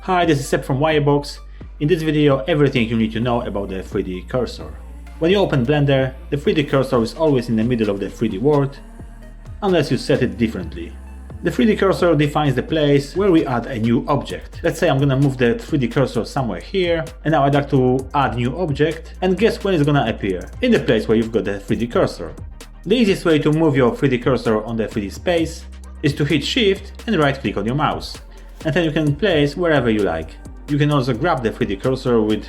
Hi, this is Seb from Wirebox. In this video, everything you need to know about the 3D cursor. When you open Blender, the 3D cursor is always in the middle of the 3D world, unless you set it differently. The 3D cursor defines the place where we add a new object. Let's say I'm gonna move the 3D cursor somewhere here, and now I'd like to add new object, and guess when it's gonna appear? In the place where you've got the 3D cursor. The easiest way to move your 3D cursor on the 3D space is to hit Shift and right click on your mouse, and then you can place wherever you like. You can also grab the 3D cursor with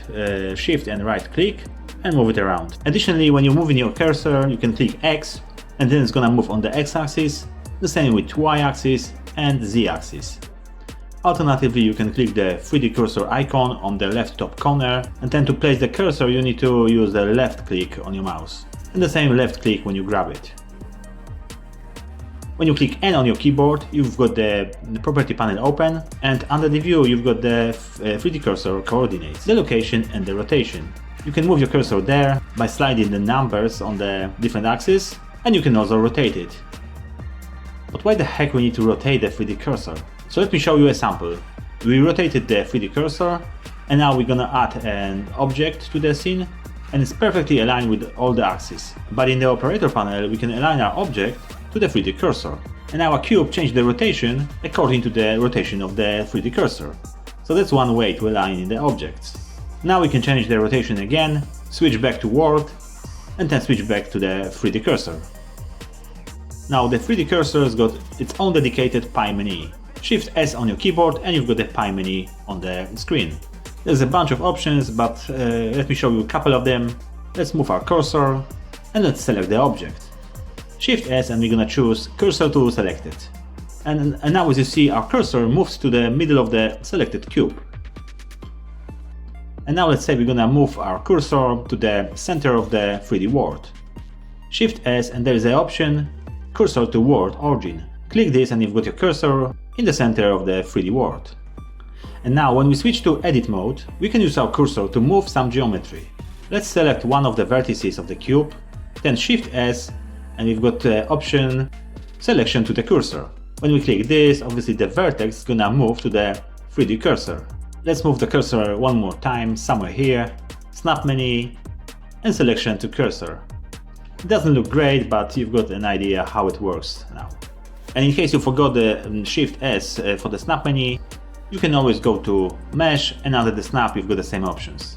Shift and right click and move it around. Additionally, when you're moving your cursor, you can click X, and then it's gonna move on the X axis, the same with Y axis and Z axis. Alternatively, you can click the 3D cursor icon on the left top corner, and then to place the cursor you need to use the left click on your mouse, and the same left click when you grab it. When you click N on your keyboard, you've got the property panel open, and under the view you've got the 3D cursor coordinates, the location and the rotation. You can move your cursor there by sliding the numbers on the different axes, and you can also rotate it. But why the heck we need to rotate the 3D cursor? So let me show you a sample. We rotated the 3D cursor, and now we're gonna add an object to the scene, and it's perfectly aligned with all the axes. But in the operator panel we can align our object to the 3D cursor, and our cube changed the rotation according to the rotation of the 3D cursor. So that's one way to align in the objects. Now we can change the rotation again, switch back to world, and then switch back to the 3D cursor. Now the 3D cursor has got its own dedicated pie menu. Shift S on your keyboard and you've got the pie menu on the screen. There's a bunch of options, but let me show you a couple of them. Let's move our cursor and let's select the object. Shift S and we're gonna choose cursor tool selected. And now as you see, our cursor moves to the middle of the selected cube. And now let's say we're gonna move our cursor to the center of the 3D world. Shift S and there is an option Cursor to World Origin. Click this and you've got your cursor in the center of the 3D world. And now when we switch to edit mode, we can use our cursor to move some geometry. Let's select one of the vertices of the cube, then Shift S, and we've got the option Selection to the cursor. When we click this, obviously the vertex is gonna move to the 3D cursor. Let's move the cursor one more time, somewhere here, Snap menu, and Selection to cursor. It doesn't look great, but you've got an idea how it works now. And in case you forgot the Shift S for the snap menu, you can always go to Mesh, and under the snap you've got the same options.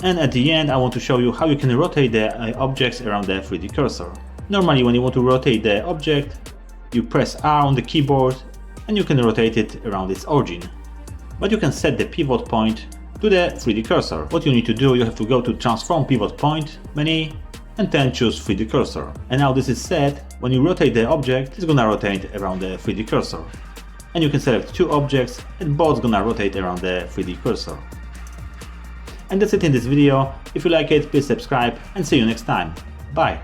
And at the end I want to show you how you can rotate the objects around the 3D cursor. Normally when you want to rotate the object, you press R on the keyboard and you can rotate it around its origin. But you can set the pivot point to the 3D cursor. What you need to do, you have to go to Transform Pivot Point menu, and then choose 3D cursor. And now this is set, when you rotate the object, it's gonna rotate around the 3D cursor. And you can select two objects and both gonna rotate around the 3D cursor. And that's it in this video. If you like it, please subscribe and see you next time. Bye!